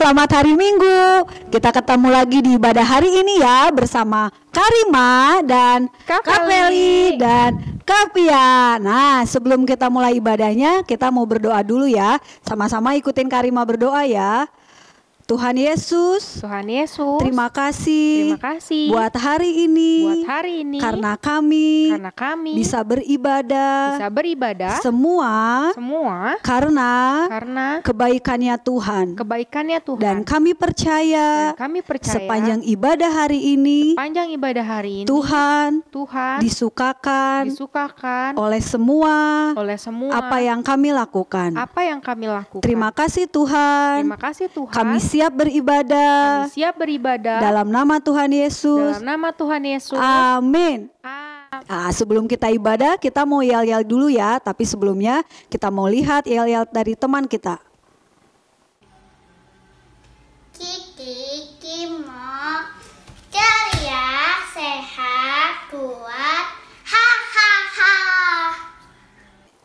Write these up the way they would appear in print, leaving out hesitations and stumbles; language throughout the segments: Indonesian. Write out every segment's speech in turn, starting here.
selamat hari Minggu. Kita ketemu lagi di ibadah hari ini ya bersama Karima dan Kak Feli dan Kak Pia. Nah, sebelum kita mulai ibadahnya, kita mau berdoa dulu ya. Sama-sama ikutin Karima berdoa ya. Tuhan Yesus, terima kasih buat hari ini, karena kami bisa beribadah semua karena kebaikannya Tuhan. Dan kami percaya sepanjang ibadah hari ini Tuhan disukakan oleh semua apa yang kami lakukan. Terima kasih Tuhan. Kami siap beribadah dalam nama Tuhan Yesus. Amin. Nah, sebelum kita ibadah, kita mau yel-yel dulu ya. Tapi sebelumnya kita mau lihat yel-yel dari teman kita. Kiki, Kimo, ceria, sehat, kuat, hahaha.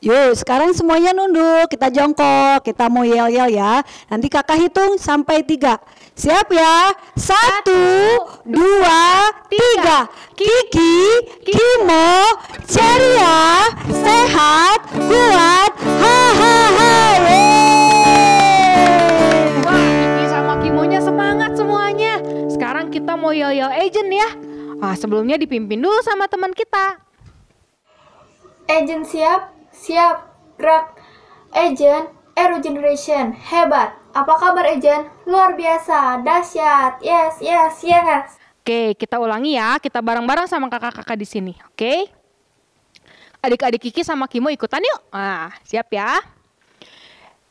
Yuk, sekarang semuanya nunduk, kita jongkok, kita mau yel-yel ya. Nanti kakak hitung sampai 3. Siap ya? 1, 2, 3. Kiki, Kimo, ceria, sehat, kuat, hahaha. Wah, Kiki sama Kimonya semangat semuanya. Sekarang kita mau yel-yel agent ya. Sebelumnya dipimpin dulu sama teman kita. Agent siap? Siap, gerak. Agent, Aero Generation, hebat. Apa kabar Agent? Luar biasa, dahsyat. Yes. Oke, kita ulangi ya. Kita bareng-barang sama kakak-kakak di sini. Oke? Adik-adik Kiki sama Kimo ikutan yuk. Siap ya.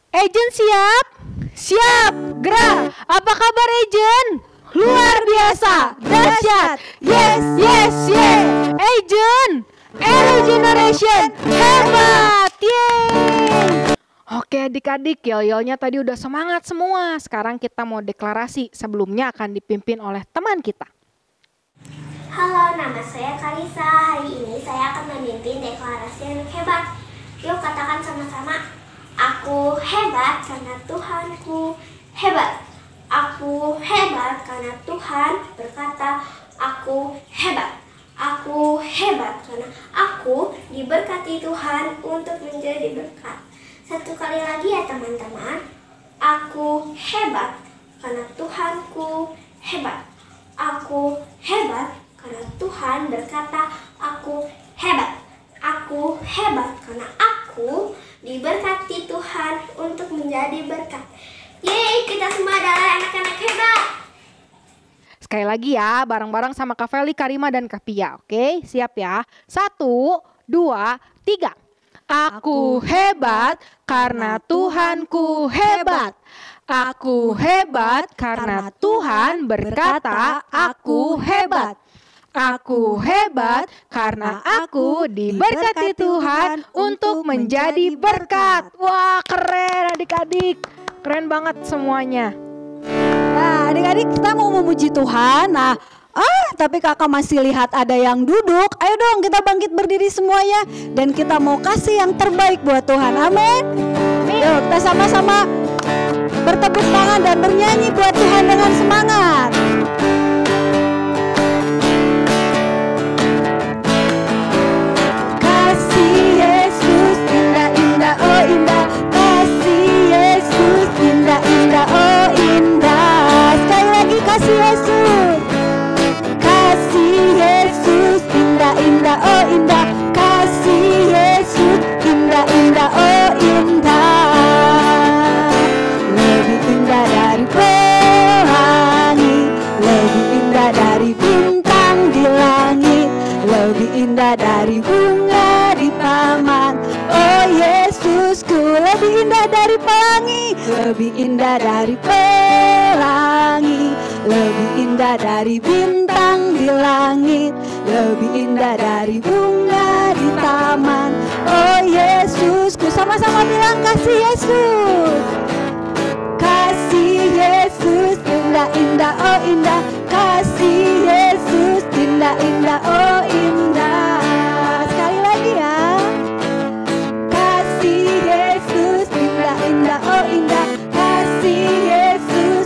Agent siap? Siap, gerak. Apa kabar Agent? Luar biasa, dahsyat. Yes. Agent, Aero Generation, hebat. Yeay. Oke adik-adik, yel-yelnya tadi udah semangat semua. Sekarang kita mau deklarasi. Sebelumnya akan dipimpin oleh teman kita. Halo, nama saya Kalisa. Hari ini saya akan memimpin deklarasi yang hebat. Yuk katakan sama-sama. Aku hebat karena Tuhanku hebat. Aku hebat karena Tuhan berkata aku hebat. Aku hebat karena aku diberkati Tuhan untuk menjadi berkat. Satu kali lagi ya teman-teman. Aku hebat karena Tuhanku hebat. Aku hebat karena Tuhan berkata aku hebat. Aku hebat karena aku diberkati Tuhan untuk menjadi berkat. Yeay, kita semua adalah anak-anak hebat. Sekali lagi ya, bareng-barang sama Kak Feli, Karima, dan Kak Pia. Oke, siap ya. 1, 2, 3. Aku hebat karena Tuhanku hebat. Aku hebat karena Tuhan berkata aku hebat. Aku hebat karena aku diberkati Tuhan untuk menjadi berkat. Wah, keren adik-adik. Keren banget semuanya. Nah, adik-adik kita mau memuji Tuhan. Tapi kakak masih lihat ada yang duduk. Ayo dong kita bangkit berdiri semuanya. Dan kita mau kasih yang terbaik buat Tuhan. Amin. Yuk kita sama-sama bertepuk tangan dan bernyanyi buat Tuhan dengan semangat. Kasih Yesus indah-indah, oh indah. Kasih Yesus indah-indah, oh indah. Sekali lagi kasih Yesus. Kasih Yesus indah-indah, oh indah. Kasih Yesus indah-indah, oh indah. Lebih indah dari pelangi, lebih indah dari bintang di langit, lebih indah dari bunga di taman. Oh Yesusku, lebih indah dari pelangi, lebih indah dari pelangi, lebih indah dari bintang di langit, lebih indah dari bunga di taman. Oh Yesusku, sama-sama bilang kasih Yesus. Kasih Yesus indah-indah, oh indah. Kasih Yesus indah-indah, oh indah. Sekali lagi ya. Kasih Yesus indah-indah, oh indah. Kasih Yesus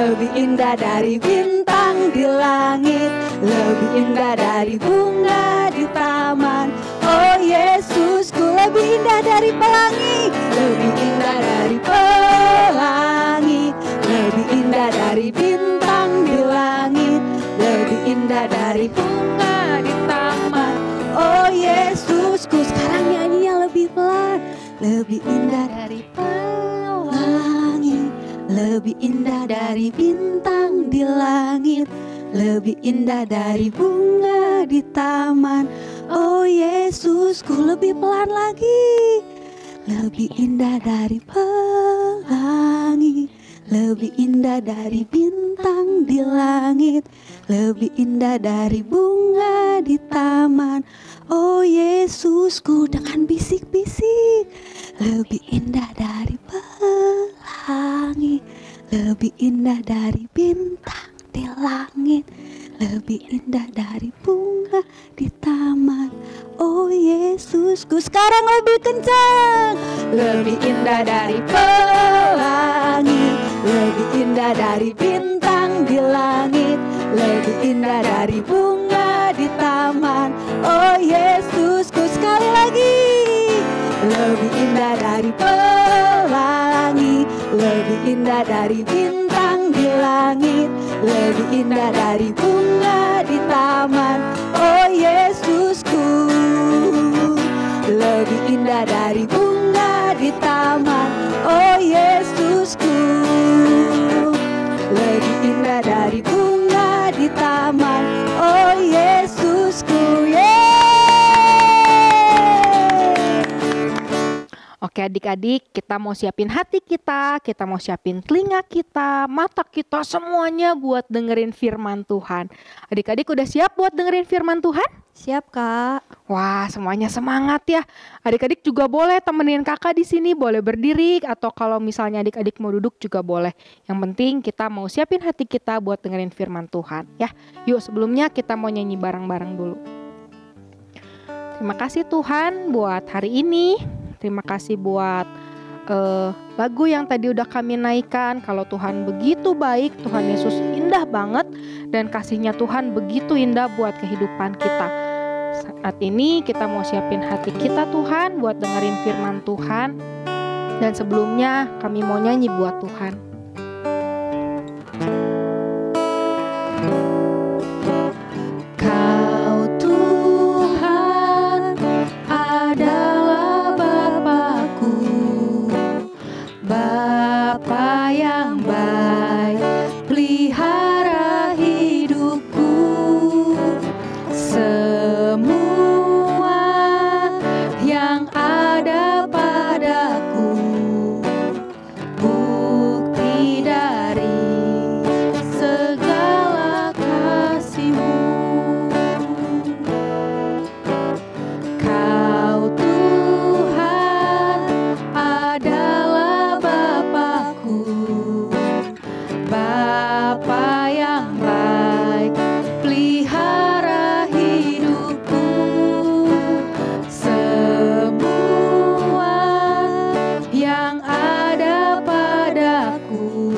lebih indah dari bintang di langit, lebih indah dari bunga di taman. Oh Yesusku, lebih indah dari pelangi, lebih indah dari pelangi, lebih indah dari bintang di langit, lebih indah dari bunga di taman. Oh Yesusku, sekarang nyanyinya lebih pelan. Lebih indah dari pelangi, lebih indah dari bintang di langit, lebih indah dari bunga di taman. Oh Yesusku, lebih pelan lagi. Lebih indah dari pelangi, lebih indah dari bintang di langit, lebih indah dari bunga di taman. Oh Yesusku, dengan bisik-bisik, lebih indah dari pelangi, lebih indah dari bintang di langit, lebih indah dari bunga di taman. Oh Yesusku, sekarang lebih kencang. Lebih indah dari pelangi, lebih indah dari bintang di langit, lebih indah dari bunga di taman. Oh Yesusku, sekali lagi. Lebih indah dari pelangi, lebih indah dari bintang di langit, lebih indah dari bunga di taman. Oh Yesusku, lebih indah dari bunga di taman. Oh Yesusku, lebih indah dari bunga di taman. Oh Yesusku, Oke adik-adik, kita mau siapin hati kita mau siapin telinga kita, mata kita, semuanya buat dengerin firman Tuhan. Adik-adik udah siap buat dengerin firman Tuhan? Siap Kak. Wah, semuanya semangat ya. Adik-adik juga boleh temenin kakak di sini, boleh berdiri atau kalau misalnya adik-adik mau duduk juga boleh. Yang penting kita mau siapin hati kita buat dengerin firman Tuhan ya. Yuk sebelumnya kita mau nyanyi bareng-bareng dulu. Terima kasih Tuhan buat hari ini. Terima kasih buat lagu yang tadi udah kami naikkan. Kalau Tuhan begitu baik, Tuhan Yesus indah banget, dan kasihnya Tuhan begitu indah buat kehidupan kita. Saat ini kita mau siapin hati kita Tuhan buat dengerin firman Tuhan. Dan sebelumnya kami mau nyanyi buat Tuhan. Kau Tuhan adalah Bapa-Ku, Bapa yang baik, pelihara hidupku. Semua yang ada padaku bukti dari segala kasih-Mu. Kau Tuhan adalah Bapa-Ku, Bapa yang baik, pelihara hidupku. Semua yang ada padaku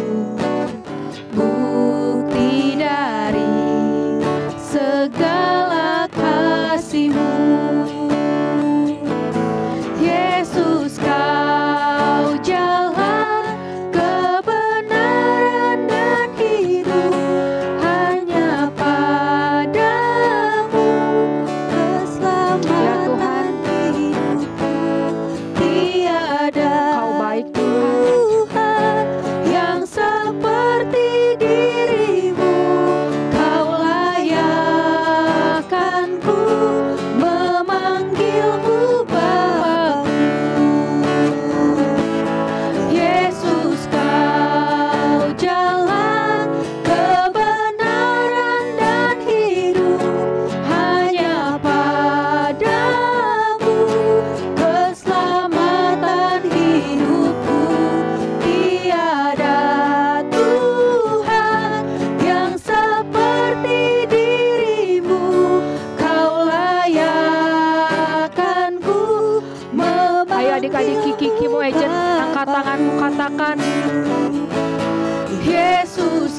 bukti dari segala kasih-Mu. Yesus, Kau jalan kebenaran dan hidup, hanya padamu keselamatan hidupku. Tiada Kau baik Tuhan. Tuhan yang seperti diri-Mu. Kau layakkanku memanggil-Mu Bapa-Ku. Yesus, Kau jalan kebenaran dan hidup, hanya padamu keselamatan hidupku. Tiada Tuhan yang seperti diri-Mu. Kau layakkanku memanggil. Ayo adik-adik Kiki mau agent, angkat tanganmu katakan. Yesus,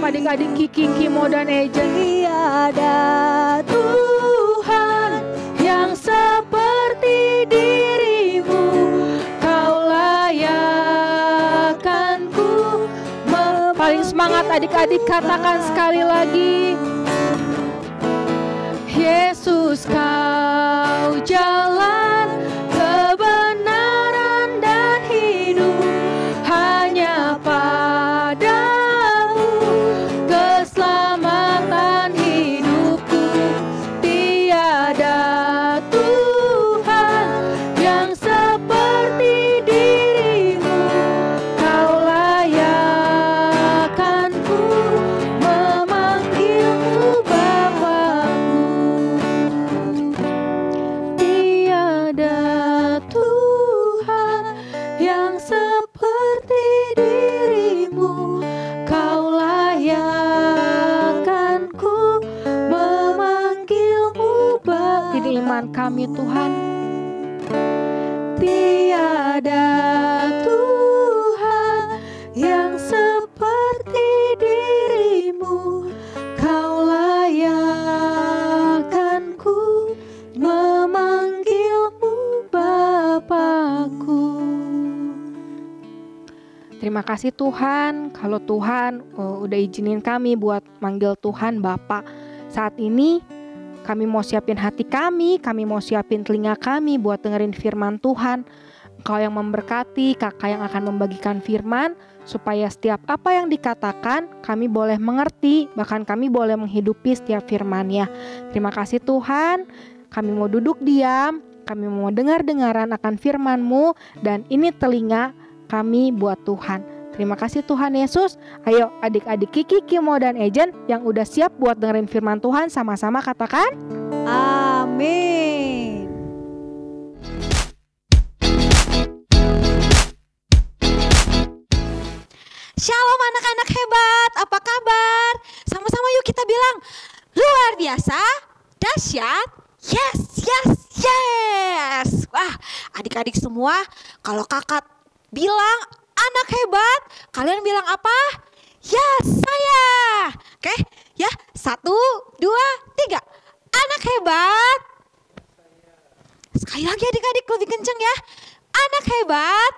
adik-adik Kiki, Kimo, dan Ejen. Tiada Tuhan yang seperti dirimu, kau layakkanku. Paling semangat adik-adik katakan sekali lagi. Yesus, kau jalan kebenaran dan hidup, hanya padamu keselamatan hidupku. Tiada Tuhan yang seperti dirimu, kau layakkanku, memanggilmu Bapakku. Tiada Tuhan yang seperti dirimu, kau layakkanku, memanggilmu Bapa. Ini iman kami Tuhan. Tiada Tuhan yang seperti dirimu, kau layakkanku, memanggilmu Bapakku. Terima kasih Tuhan, kalau Tuhan udah izinin kami buat manggil Tuhan Bapa. Saat ini kami mau siapin hati kami mau siapin telinga kami buat dengerin firman Tuhan. Engkau yang memberkati, kakak yang akan membagikan firman, supaya setiap apa yang dikatakan kami boleh mengerti, bahkan kami boleh menghidupi setiap firman-Nya. Terima kasih Tuhan, kami mau duduk diam, kami mau dengar-dengaran akan firman-Mu, dan ini telinga kami buat Tuhan. Terima kasih Tuhan Yesus. Ayo adik-adik Kiki, Kimo, dan Ejen yang udah siap buat dengerin firman Tuhan, sama-sama katakan Amin. Shalom anak-anak hebat, apa kabar? Sama-sama yuk kita bilang luar biasa, dahsyat, yes, yes, yes. Wah, adik-adik semua, kalau kakak bilang anak hebat, kalian bilang apa? Yes, saya. Oke, ya, 1, 2, 3. Anak hebat. Sekali lagi adik-adik, lebih kenceng ya. Anak hebat.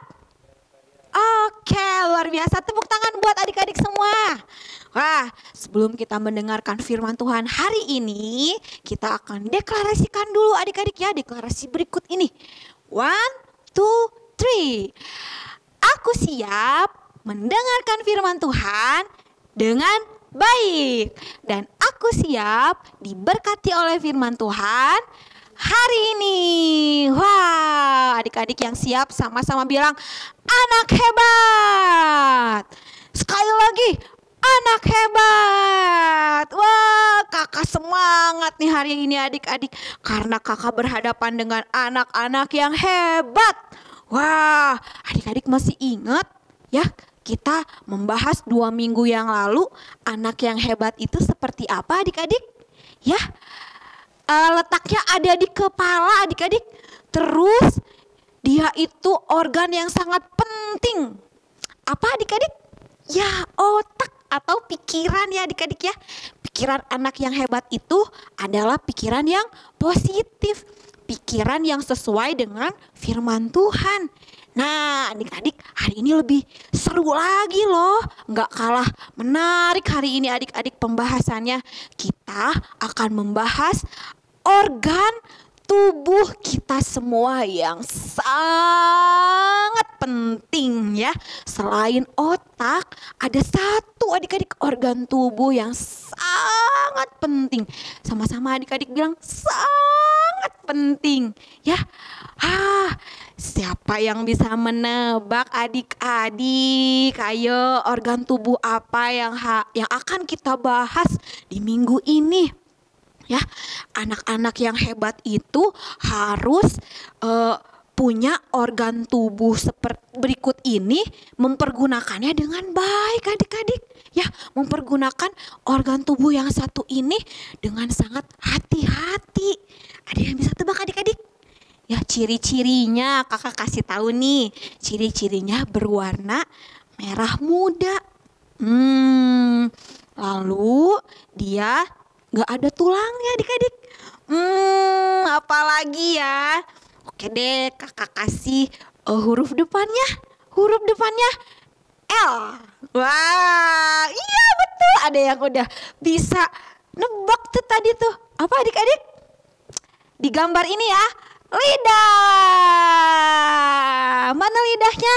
Oke, luar biasa. Tepuk tangan buat adik-adik semua. Wah, sebelum kita mendengarkan firman Tuhan hari ini, kita akan deklarasikan dulu adik-adik ya, deklarasi berikut ini. 1, 2, 3. Aku siap mendengarkan firman Tuhan dengan baik. Dan aku siap diberkati oleh firman Tuhan hari ini. Wah, adik-adik yang siap sama-sama bilang anak hebat. Sekali lagi, anak hebat. Wah, kakak semangat nih hari ini adik-adik, karena kakak berhadapan dengan anak-anak yang hebat. Wah, adik-adik masih ingat ya, kita membahas 2 minggu yang lalu anak yang hebat itu seperti apa adik-adik? Ya, letaknya ada di kepala adik-adik. Terus dia itu organ yang sangat penting. Apa adik-adik? Ya, otak atau pikiran ya adik-adik ya. Pikiran anak yang hebat itu adalah pikiran yang positif. Pikiran yang sesuai dengan firman Tuhan. Nah adik-adik, hari ini lebih seru lagi loh. Nggak kalah menarik hari ini adik-adik pembahasannya. Kita akan membahas organ tubuh kita semua yang sangat penting ya. Selain otak, ada satu adik-adik organ tubuh yang sangat penting. Sama-sama adik-adik bilang sangat penting ya. Siapa yang bisa menebak adik-adik? Ayo, organ tubuh apa yang akan kita bahas di minggu ini? Ya, anak-anak yang hebat itu harus punya organ tubuh seperti berikut ini, mempergunakannya dengan baik adik-adik. Ya, mempergunakan organ tubuh yang satu ini dengan sangat hati-hati. Ada yang bisa tebak adik-adik? Ya, ciri-cirinya kakak kasih tahu nih. Ciri-cirinya berwarna merah muda. Lalu dia nggak ada tulangnya adik-adik. Apalagi ya? Oke deh, kakak kasih huruf depannya. Huruf depannya L. Wah, iya betul. Ada yang udah bisa nebak tuh tadi tuh. Apa adik-adik? Di gambar ini ya, lidah. Mana lidahnya?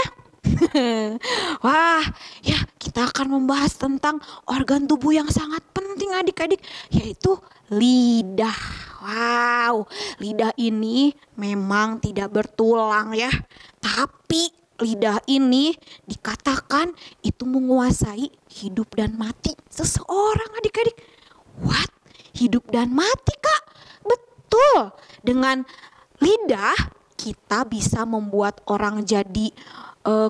Wah, ya kita akan membahas tentang organ tubuh yang sangat penting adik-adik, yaitu lidah. Wow, lidah ini memang tidak bertulang ya, tapi lidah ini dikatakan itu menguasai hidup dan mati seseorang adik-adik. What? Hidup dan mati kak? Betul, dengan lidah kita bisa membuat orang jadi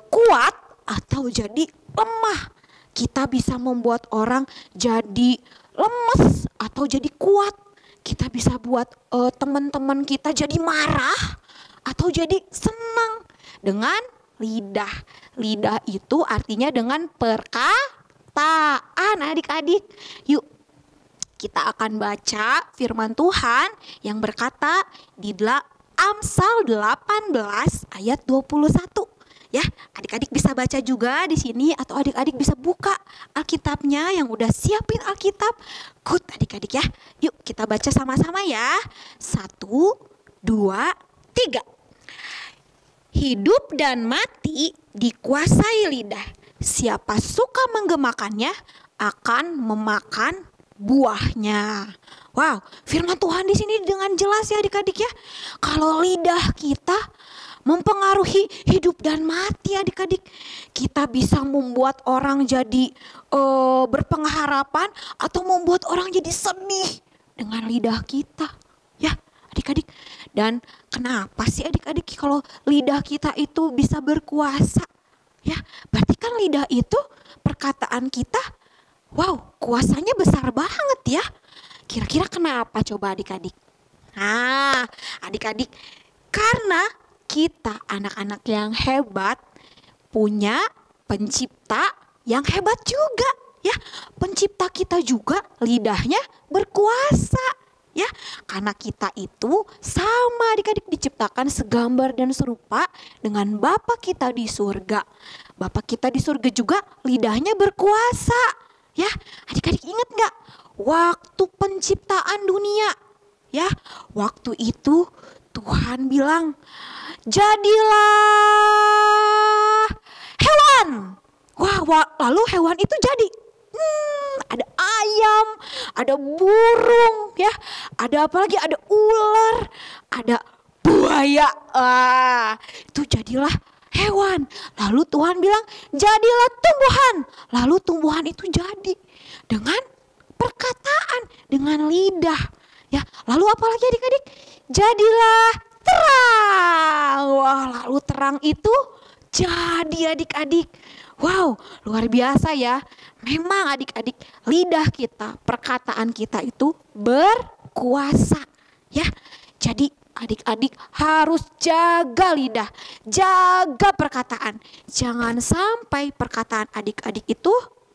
kuat atau jadi lemah. Kita bisa membuat orang jadi lemes atau jadi kuat. Kita bisa buat teman-teman kita jadi marah atau jadi senang dengan lidah. Lidah itu artinya dengan perkataan adik-adik. Yuk kita akan baca firman Tuhan yang berkata di Amsal 18 ayat 21. Ya, adik-adik bisa baca juga di sini atau adik-adik bisa buka Alkitabnya yang udah siapin Alkitab. Good adik-adik ya. Yuk kita baca sama-sama ya. 1, 2, 3. Hidup dan mati dikuasai lidah. Siapa suka menggemakannya akan memakan buahnya. Wow, firman Tuhan di sini dengan jelas ya adik-adik ya. Kalau lidah kita mempengaruhi hidup dan mati adik-adik. Kita bisa membuat orang jadi berpengharapan atau membuat orang jadi sedih dengan lidah kita. Ya adik-adik. Dan kenapa sih adik-adik kalau lidah kita itu bisa berkuasa? Ya berarti kan lidah itu perkataan kita, wow kuasanya besar banget ya. Kira-kira kenapa coba adik-adik? Nah adik-adik, karena kita anak-anak yang hebat punya pencipta yang hebat juga ya. Pencipta kita juga lidahnya berkuasa ya. Karena kita itu sama adik-adik diciptakan segambar dan serupa dengan Bapa kita di surga. Bapa kita di surga juga lidahnya berkuasa ya. Adik-adik ingat gak waktu penciptaan dunia ya? Waktu itu Tuhan bilang, jadilah hewan. Wah, lalu hewan itu jadi. Ada ayam, ada burung, ya. Ada apa lagi? Ada ular, ada buaya. Itu jadilah hewan. Lalu Tuhan bilang, jadilah tumbuhan. Lalu tumbuhan itu jadi dengan perkataan, dengan lidah. Ya, lalu apa lagi adik-adik? Jadilah terang. Wah, lalu terang itu jadi adik-adik. Wow, luar biasa ya. Memang adik-adik, lidah kita, perkataan kita itu berkuasa. Ya, jadi adik-adik harus jaga lidah, jaga perkataan. Jangan sampai perkataan adik-adik itu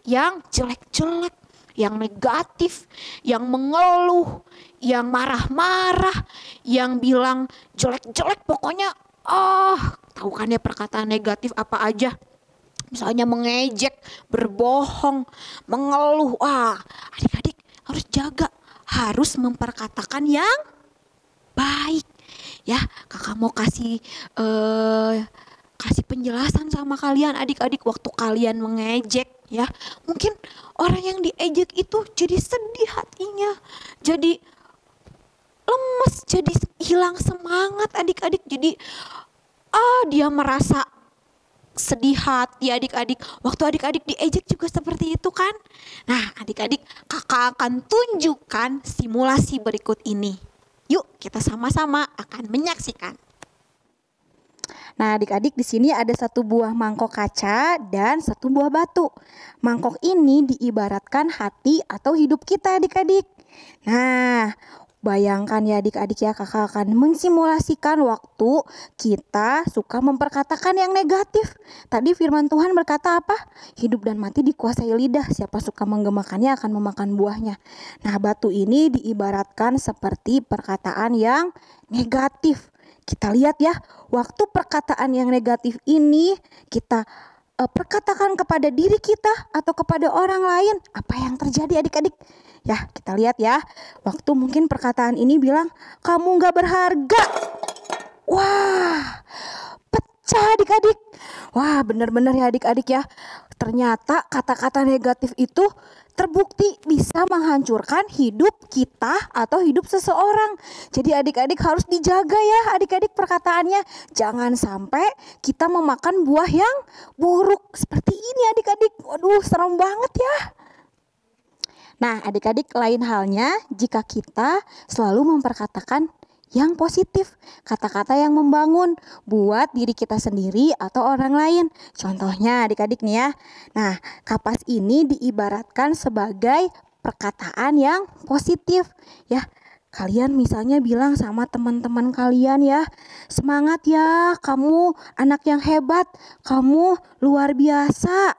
yang jelek-jelek, yang negatif, yang mengeluh, yang marah-marah, yang bilang jelek-jelek, pokoknya tahu kan ya perkataan negatif apa aja. Misalnya mengejek, berbohong, mengeluh. Adik-adik harus jaga, harus memperkatakan yang baik. Ya, kakak mau kasih penjelasan sama kalian adik-adik waktu kalian mengejek ya. Mungkin orang yang diejek itu jadi sedih hatinya, jadi lemes, jadi hilang semangat adik-adik. Jadi dia merasa sedih hati adik-adik. Waktu adik-adik diejek juga seperti itu kan. Nah adik-adik, kakak akan tunjukkan simulasi berikut ini. Yuk kita sama-sama akan menyaksikan. Nah, adik-adik di sini ada satu buah mangkok kaca dan satu buah batu. Mangkok ini diibaratkan hati atau hidup kita, adik-adik. Nah, Bayangkan ya adik-adik ya, kakak akan mensimulasikan waktu kita suka memperkatakan yang negatif. Tadi firman Tuhan berkata apa? Hidup dan mati dikuasai lidah, siapa suka menggemakannya akan memakan buahnya. Nah, batu ini diibaratkan seperti perkataan yang negatif. Kita lihat ya, waktu perkataan yang negatif ini kita perkatakan kepada diri kita atau kepada orang lain, apa yang terjadi adik-adik? Ya, kita lihat ya. Waktu mungkin perkataan ini bilang, kamu gak berharga. Wah, pecah adik-adik. Wah, benar-benar ya adik-adik ya. Ternyata kata-kata negatif itu terbukti bisa menghancurkan hidup kita atau hidup seseorang. Jadi adik-adik harus dijaga ya adik-adik perkataannya. Jangan sampai kita memakan buah yang buruk seperti ini adik-adik. Waduh, serem banget ya. Nah, adik-adik, lain halnya jika kita selalu memperkatakan yang positif, kata-kata yang membangun buat diri kita sendiri atau orang lain. Contohnya adik-adik nih ya. Nah, kapas ini diibaratkan sebagai perkataan yang positif ya. Kalian misalnya bilang sama teman-teman kalian ya, semangat ya, kamu anak yang hebat, kamu luar biasa,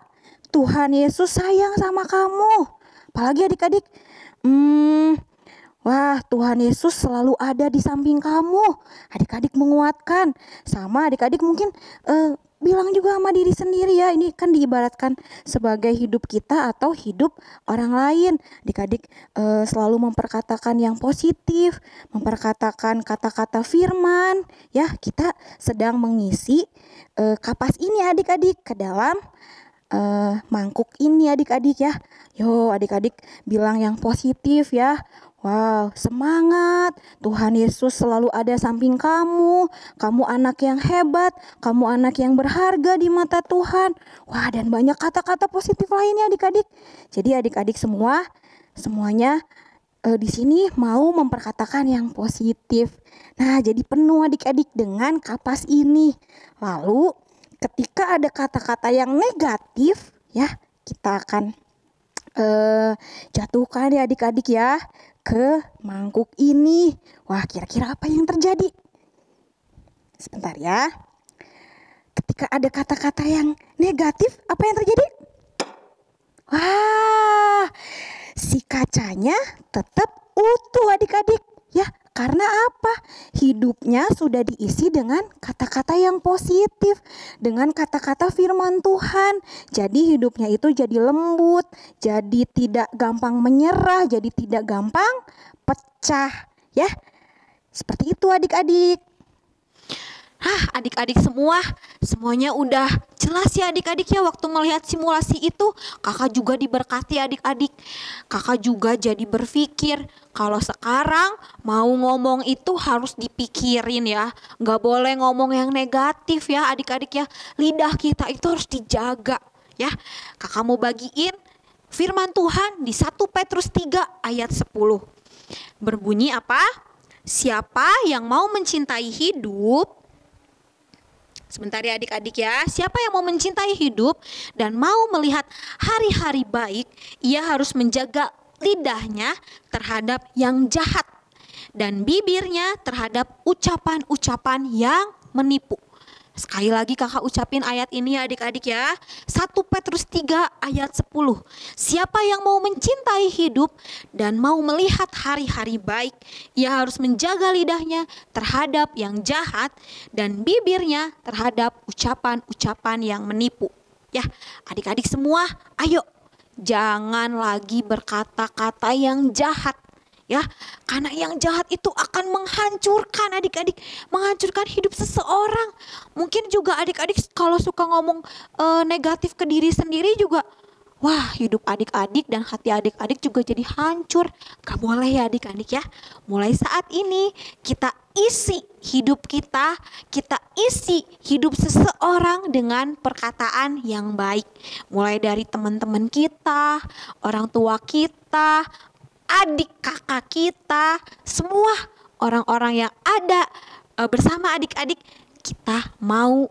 Tuhan Yesus sayang sama kamu. Apalagi adik-adik, wah, Tuhan Yesus selalu ada di samping kamu. Adik-adik menguatkan. Sama adik-adik mungkin bilang juga sama diri sendiri ya. Ini kan diibaratkan sebagai hidup kita atau hidup orang lain. Adik-adik selalu memperkatakan yang positif, memperkatakan kata-kata firman. Ya, kita sedang mengisi kapas ini adik-adik ke dalam mangkuk ini adik-adik ya. Yo, adik-adik bilang yang positif ya. Wow, semangat. Tuhan Yesus selalu ada samping kamu. Kamu anak yang hebat, kamu anak yang berharga di mata Tuhan. Wah, dan banyak kata-kata positif lainnya adik-adik. Jadi adik-adik semuanya di sini mau memperkatakan yang positif. Nah, jadi penuh adik-adik dengan kapas ini. Lalu ketika ada kata-kata yang negatif ya, kita akan jatuhkan ya adik-adik ya ke mangkuk ini. Wah, kira-kira apa yang terjadi? Sebentar ya. Ketika ada kata-kata yang negatif, apa yang terjadi? Wah, si kacanya tetap utuh adik-adik ya. Karena apa? Hidupnya sudah diisi dengan kata-kata yang positif, dengan kata-kata firman Tuhan. Jadi hidupnya itu jadi lembut, jadi tidak gampang menyerah, jadi tidak gampang pecah ya. Seperti itu adik-adik. Adik-adik semuanya udah jelas ya adik-adik ya. Waktu melihat simulasi itu, kakak juga diberkati adik-adik. Kakak juga jadi berpikir kalau sekarang mau ngomong itu harus dipikirin ya. Gak boleh ngomong yang negatif ya adik-adik ya. Lidah kita itu harus dijaga ya. Kakak mau bagiin firman Tuhan di 1 Petrus 3 ayat 10. Berbunyi apa? Siapa yang mau mencintai hidup, sebentar ya adik-adik ya. Siapa yang mau mencintai hidup dan mau melihat hari-hari baik, ia harus menjaga lidahnya terhadap yang jahat dan bibirnya terhadap ucapan-ucapan yang menipu. Sekali lagi kakak ucapin ayat ini ya adik-adik ya. 1 Petrus 3 ayat 10. Siapa yang mau mencintai hidup dan mau melihat hari-hari baik, ia harus menjaga lidahnya terhadap yang jahat dan bibirnya terhadap ucapan-ucapan yang menipu. Ya, adik-adik semua, ayo jangan lagi berkata-kata yang jahat. Ya, karena yang jahat itu akan menghancurkan adik-adik, menghancurkan hidup seseorang. Mungkin juga adik-adik kalau suka ngomong negatif ke diri sendiri juga, wah, hidup adik-adik dan hati adik-adik juga jadi hancur. Gak boleh ya adik-adik ya. Mulai saat ini kita isi hidup kita isi hidup seseorang dengan perkataan yang baik. Mulai dari teman-teman kita, orang tua kita, adik kakak kita, semua orang-orang yang ada bersama adik-adik, kita mau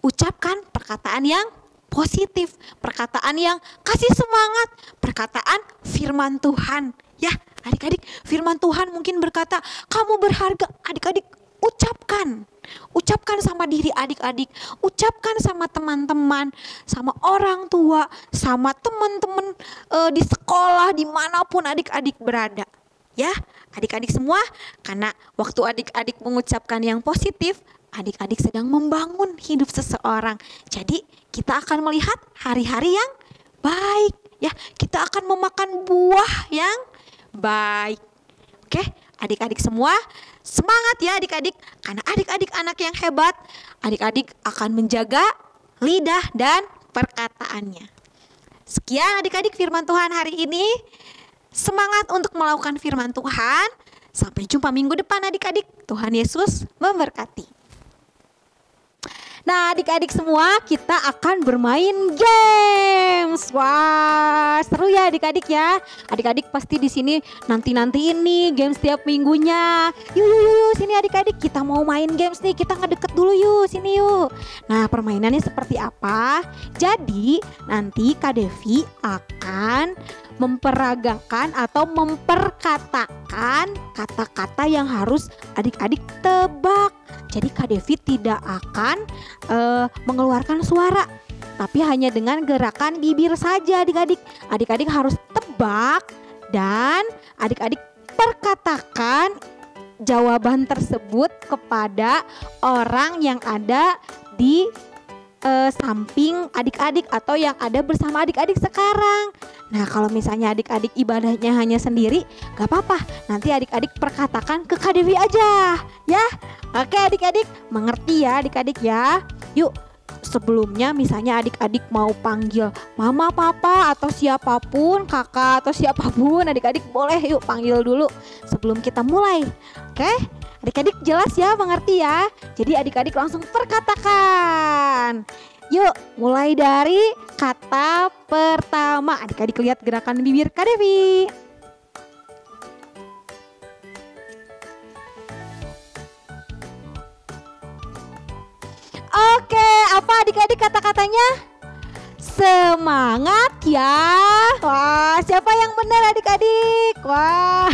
ucapkan perkataan yang positif, perkataan yang kasih semangat, perkataan firman Tuhan. Ya, Adik-adik, firman Tuhan mungkin berkata, kamu berharga. Adik-adik, ucapkan sama diri adik-adik, ucapkan sama teman-teman, sama orang tua, sama teman-teman di sekolah, dimanapun adik-adik berada. Ya, adik-adik semua, karena waktu adik-adik mengucapkan yang positif, adik-adik sedang membangun hidup seseorang. Jadi kita akan melihat hari-hari yang baik. Ya, kita akan memakan buah yang baik. Oke, adik-adik semua semangat ya adik-adik. Karena adik-adik anak yang hebat, adik-adik akan menjaga lidah dan perkataannya. Sekian adik-adik firman Tuhan hari ini. Semangat untuk melakukan firman Tuhan. Sampai jumpa minggu depan adik-adik. Tuhan Yesus memberkati. Nah, adik-adik semua, kita akan bermain games. Wah, seru ya adik-adik ya. Adik-adik pasti di sini nanti ini games setiap minggunya. Yuk, sini adik-adik, kita mau main games nih. Kita ngedeket dulu yuk, sini yuk. Nah, permainannya seperti apa? Jadi, nanti Kak Devi akan memperagakan atau memperkatakan kata-kata yang harus adik-adik tebak. Jadi Kak Devi tidak akan mengeluarkan suara, tapi hanya dengan gerakan bibir saja adik-adik. Adik-adik harus tebak dan adik-adik perkatakan jawaban tersebut kepada orang yang ada di samping adik-adik atau yang ada bersama adik-adik sekarang. Nah, kalau misalnya adik-adik ibadahnya hanya sendiri, gak apa-apa. Nanti adik-adik perkatakan ke Kak Devi aja, ya. Oke adik-adik, mengerti ya adik-adik ya. Yuk, sebelumnya misalnya adik-adik mau panggil mama, papa, atau siapapun, kakak atau siapapun, adik-adik boleh yuk panggil dulu sebelum kita mulai. Oke, adik-adik jelas ya, mengerti ya. Jadi adik-adik langsung perkatakan. Yuk, mulai dari kata pertama. Adik-adik lihat gerakan bibir Kak Devi. Oke, apa adik-adik kata-katanya? Semangat ya. Wah, siapa yang benar adik-adik? Wah,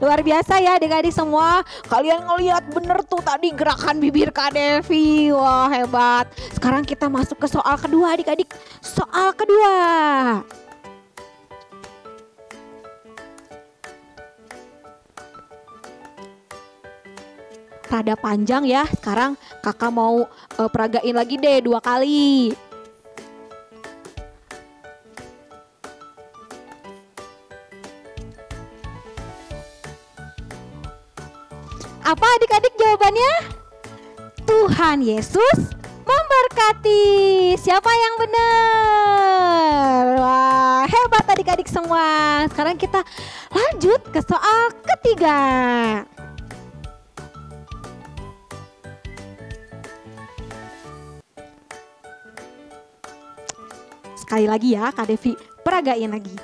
luar biasa ya adik-adik semua. Kalian ngelihat bener tuh tadi gerakan bibir Kak Devi. Wah, hebat. Sekarang kita masuk ke soal kedua adik-adik. Soal kedua. Rada panjang ya. Sekarang kakak mau peragain lagi deh 2 kali. Apa adik-adik jawabannya? Tuhan Yesus memberkati. Siapa yang benar? Wah, hebat adik-adik semua. Sekarang kita lanjut ke soal ketiga. Sekali lagi ya Kak Devi, peragain lagi.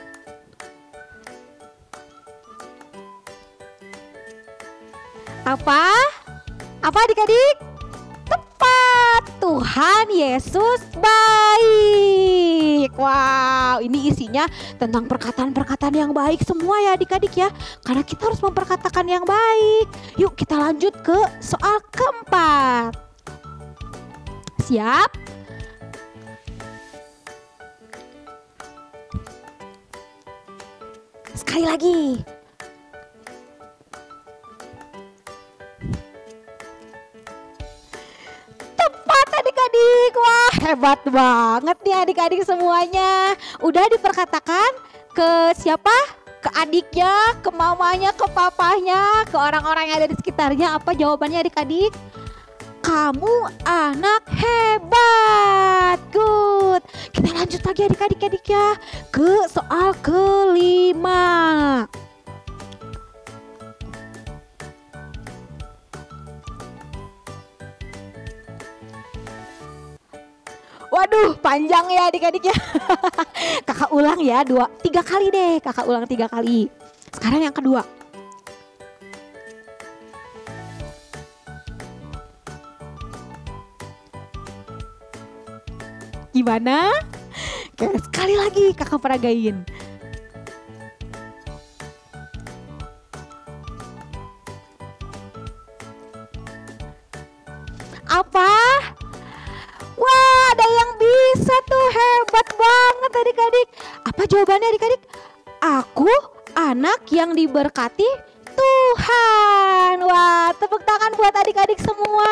Apa? Apa adik-adik? Tepat, Tuhan Yesus baik. Wow, ini isinya tentang perkataan-perkataan yang baik semua ya adik-adik ya. Karena kita harus memperkatakan yang baik. Yuk kita lanjut ke soal keempat. Siap? Sekali lagi. Adik-adik, wah hebat banget nih adik-adik semuanya. Udah diperkatakan ke siapa? Ke adiknya, ke mamanya, ke papahnya, ke orang-orang yang ada di sekitarnya. Apa jawabannya adik-adik? Kamu anak hebat. Good. Kita lanjut lagi adik-adik ya ke soal kelima. Waduh, panjang ya adik-adik ya. Kakak ulang ya 3 kali deh. Kakak ulang 3 kali. Sekarang yang kedua. Gimana? Oke, sekali lagi kakak peragain. Apa? Wah, ada yang bisa tuh, hebat banget adik-adik. Apa jawabannya adik-adik? Aku anak yang diberkati Tuhan. Wah, tepuk tangan buat adik-adik semua.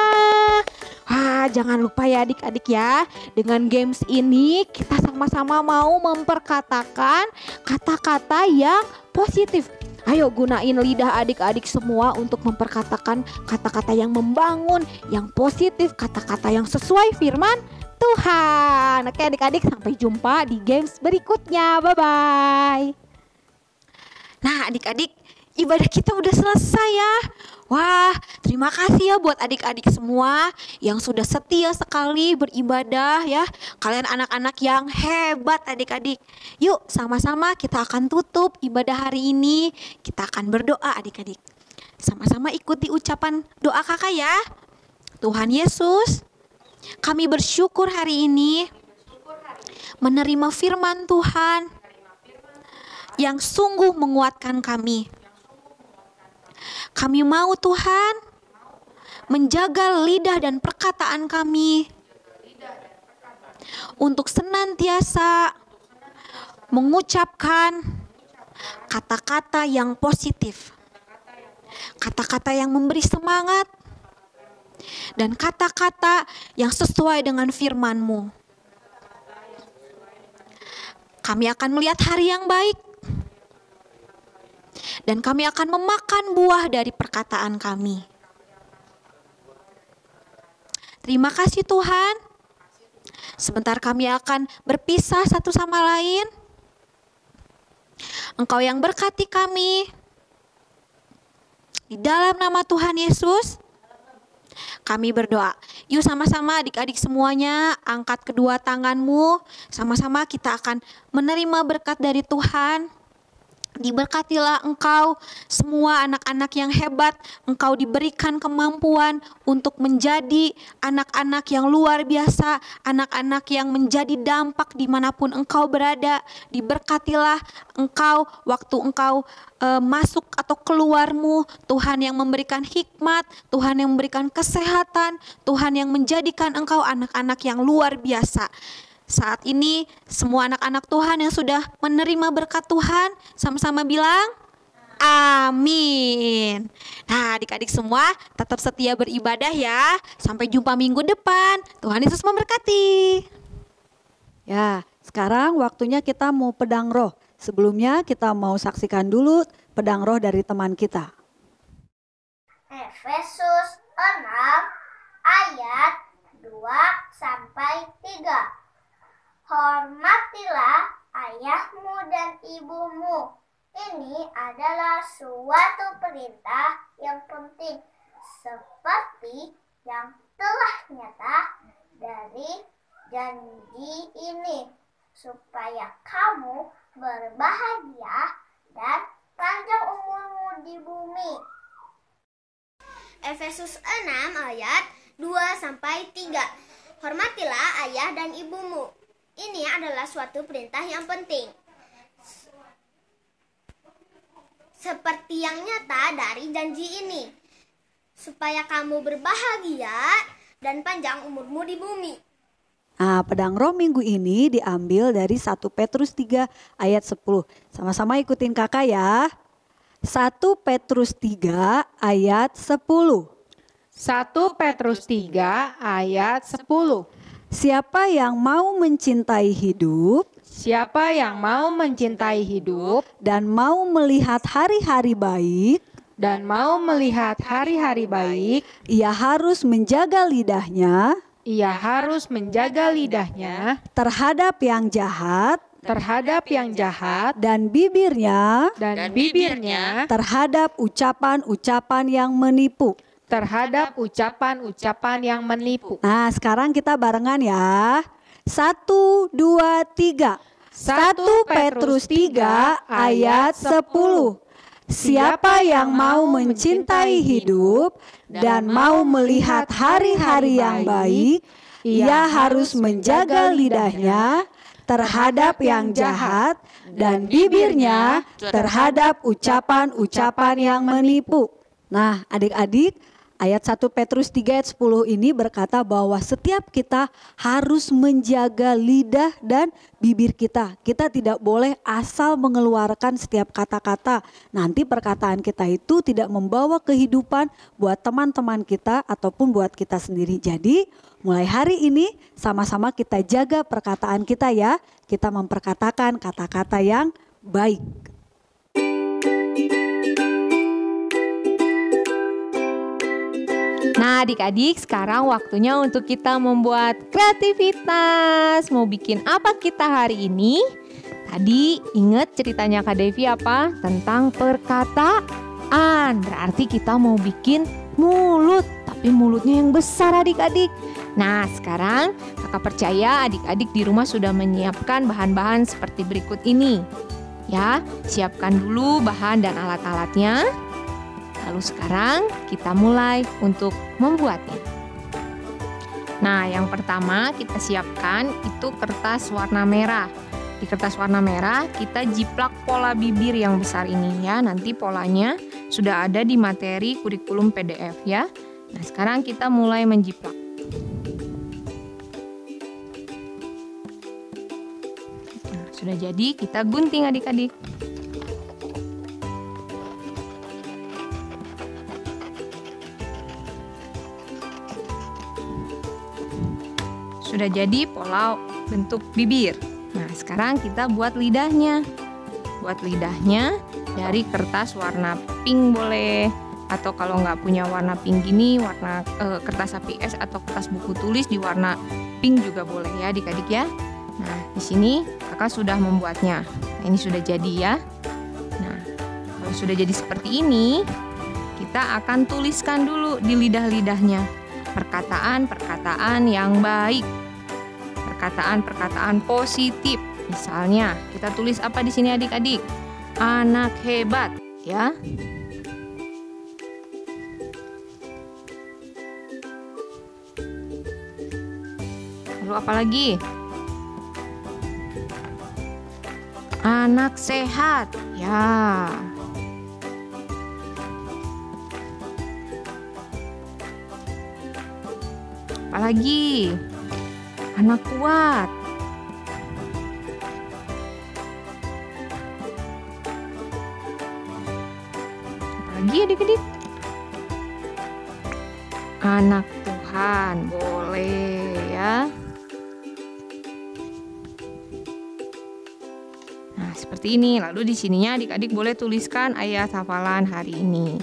Wah, jangan lupa ya adik-adik ya. Dengan games ini kita sama-sama mau memperkatakan kata-kata yang positif. Ayo gunain lidah adik-adik semua untuk memperkatakan kata-kata yang membangun, yang positif, kata-kata yang sesuai firman Tuhan. Oke adik-adik, sampai jumpa di games berikutnya. Bye-bye. Nah adik-adik, ibadah kita udah selesai ya. Wah, terima kasih ya buat adik-adik semua yang sudah setia sekali beribadah ya. Kalian anak-anak yang hebat adik-adik. Yuk sama-sama kita akan tutup ibadah hari ini. Kita akan berdoa adik-adik. Sama-sama ikuti ucapan doa kakak ya. Tuhan Yesus, kami bersyukur hari ini menerima firman Tuhan yang sungguh menguatkan kami. Kami mau Tuhan menjaga lidah dan perkataan kami untuk senantiasa mengucapkan kata-kata yang positif, kata-kata yang memberi semangat, dan kata-kata yang sesuai dengan firman-Mu. Kami akan melihat hari yang baik, dan kami akan memakan buah dari perkataan kami. Terima kasih Tuhan. Sebentar kami akan berpisah satu sama lain. Engkau yang berkati kami. Di dalam nama Tuhan Yesus, kami berdoa. Yuk sama-sama adik-adik semuanya angkat kedua tanganmu. Sama-sama kita akan menerima berkat dari Tuhan. Diberkatilah engkau semua anak-anak yang hebat. Engkau diberikan kemampuan untuk menjadi anak-anak yang luar biasa, anak-anak yang menjadi dampak dimanapun engkau berada. Diberkatilah engkau waktu engkau masuk atau keluarmu. Tuhan yang memberikan hikmat, Tuhan yang memberikan kesehatan, Tuhan yang menjadikan engkau anak-anak yang luar biasa. Saat ini semua anak-anak Tuhan yang sudah menerima berkat Tuhan sama-sama bilang amin. Nah adik-adik semua tetap setia beribadah ya. Sampai jumpa minggu depan. Tuhan Yesus memberkati. Ya, sekarang waktunya kita mau pedang roh. Sebelumnya kita mau saksikan dulu pedang roh dari teman kita. Efesus 6 ayat 2-3. Hormatilah ayahmu dan ibumu. Ini adalah suatu perintah yang penting, seperti yang telah nyata dari janji ini, supaya kamu berbahagia dan panjang umurmu di bumi. Efesus 6 ayat 2-3. Hormatilah ayah dan ibumu. Ini adalah suatu perintah yang penting, seperti yang nyata dari janji ini, supaya kamu berbahagia dan panjang umurmu di bumi. Nah, pedang roh minggu ini diambil dari 1 Petrus 3 ayat 10. Sama-sama ikutin kakak ya. 1 Petrus 3 ayat 10. 1 Petrus 3 ayat 10. Siapa yang mau mencintai hidup, Siapa yang mau mencintai hidup dan mau melihat hari-hari baik, dan mau melihat hari-hari baik, ia harus menjaga lidahnya ia harus menjaga lidahnya terhadap yang jahat dan bibirnya bibirnya terhadap ucapan-ucapan yang menipu. terhadap ucapan-ucapan yang menipu. Nah, sekarang kita barengan ya. 1, 2, 3. 1 Petrus 3 ayat 10. Siapa yang mau mencintai hidup dan mau melihat hari-hari yang baik, ia harus menjaga lidahnya terhadap yang jahat dan bibirnya terhadap ucapan-ucapan yang menipu. Nah, adik-adik, Ayat 1 Petrus 3 ayat 10 ini berkata bahwa setiap kita harus menjaga lidah dan bibir kita. Kita tidak boleh asal mengeluarkan setiap kata-kata. Nanti perkataan kita itu tidak membawa kehidupan buat teman-teman kita ataupun buat kita sendiri. Jadi mulai hari ini sama-sama kita jaga perkataan kita ya. Kita memperkatakan kata-kata yang baik. Nah adik-adik, sekarang waktunya untuk kita membuat kreativitas. Mau bikin apa kita hari ini? Tadi ingat ceritanya Kak Devi apa? Tentang perkataan. Berarti kita mau bikin mulut, tapi mulutnya yang besar adik-adik. Nah sekarang kakak percaya adik-adik di rumah sudah menyiapkan bahan-bahan seperti berikut ini. Ya, siapkan dulu bahan dan alat-alatnya. Lalu sekarang kita mulai untuk membuatnya. Nah, yang pertama kita siapkan itu kertas warna merah. Di kertas warna merah kita jiplak pola bibir yang besar ini ya. Nanti polanya sudah ada di materi kurikulum PDF ya. Nah, sekarang kita mulai menjiplak. Nah, sudah jadi, kita gunting adik-adik. Sudah jadi pola bentuk bibir. Nah, sekarang kita buat lidahnya. Buat lidahnya dari kertas warna pink boleh. Atau kalau nggak punya warna pink gini, warna kertas HPS atau kertas buku tulis di warna pink juga boleh ya adik-adik ya. Nah, di sini kakak sudah membuatnya. Nah, ini sudah jadi ya. Nah, kalau sudah jadi seperti ini, kita akan tuliskan dulu di lidah-lidahnya. Perkataan-perkataan yang baik. Perkataan-perkataan positif. Misalnya, kita tulis apa di sini adik-adik? Anak hebat, ya. Lalu apa lagi? Anak sehat, ya. Apalagi? Anak kuat. Apalagi adik-adik? Anak Tuhan, boleh ya. Nah, seperti ini. Lalu di sininya adik-adik boleh tuliskan ayat hafalan hari ini.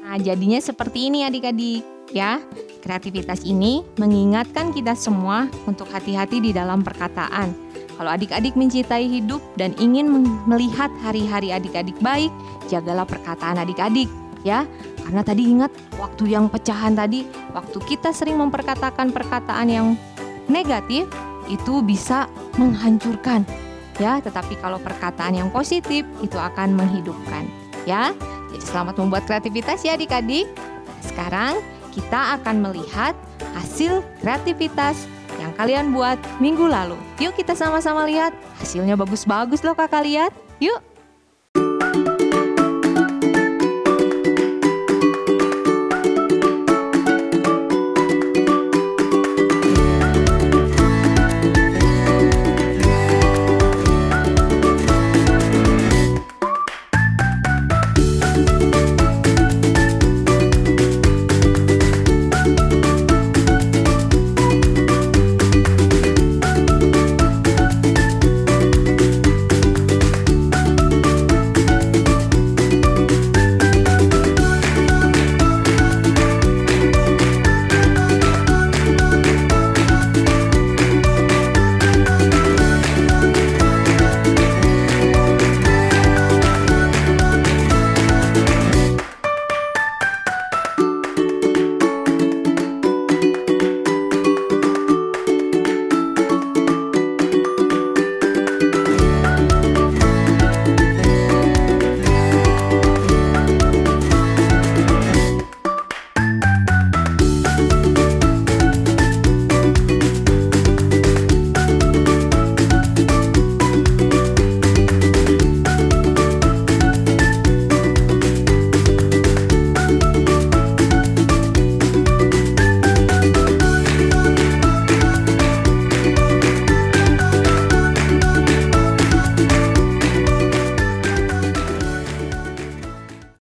Nah, jadinya seperti ini adik-adik ya. Kreativitas ini mengingatkan kita semua untuk hati-hati di dalam perkataan. Kalau adik-adik mencintai hidup dan ingin melihat hari-hari adik-adik baik, jagalah perkataan adik-adik ya. Karena tadi ingat waktu yang pecahan tadi, waktu kita sering memperkatakan perkataan yang negatif, itu bisa menghancurkan ya. Tetapi kalau perkataan yang positif itu akan menghidupkan ya. Jadi selamat membuat kreativitas ya adik-adik. Nah, sekarang kita akan melihat hasil kreativitas yang kalian buat minggu lalu. Yuk kita sama-sama lihat. Hasilnya bagus-bagus loh kakak lihat. Yuk.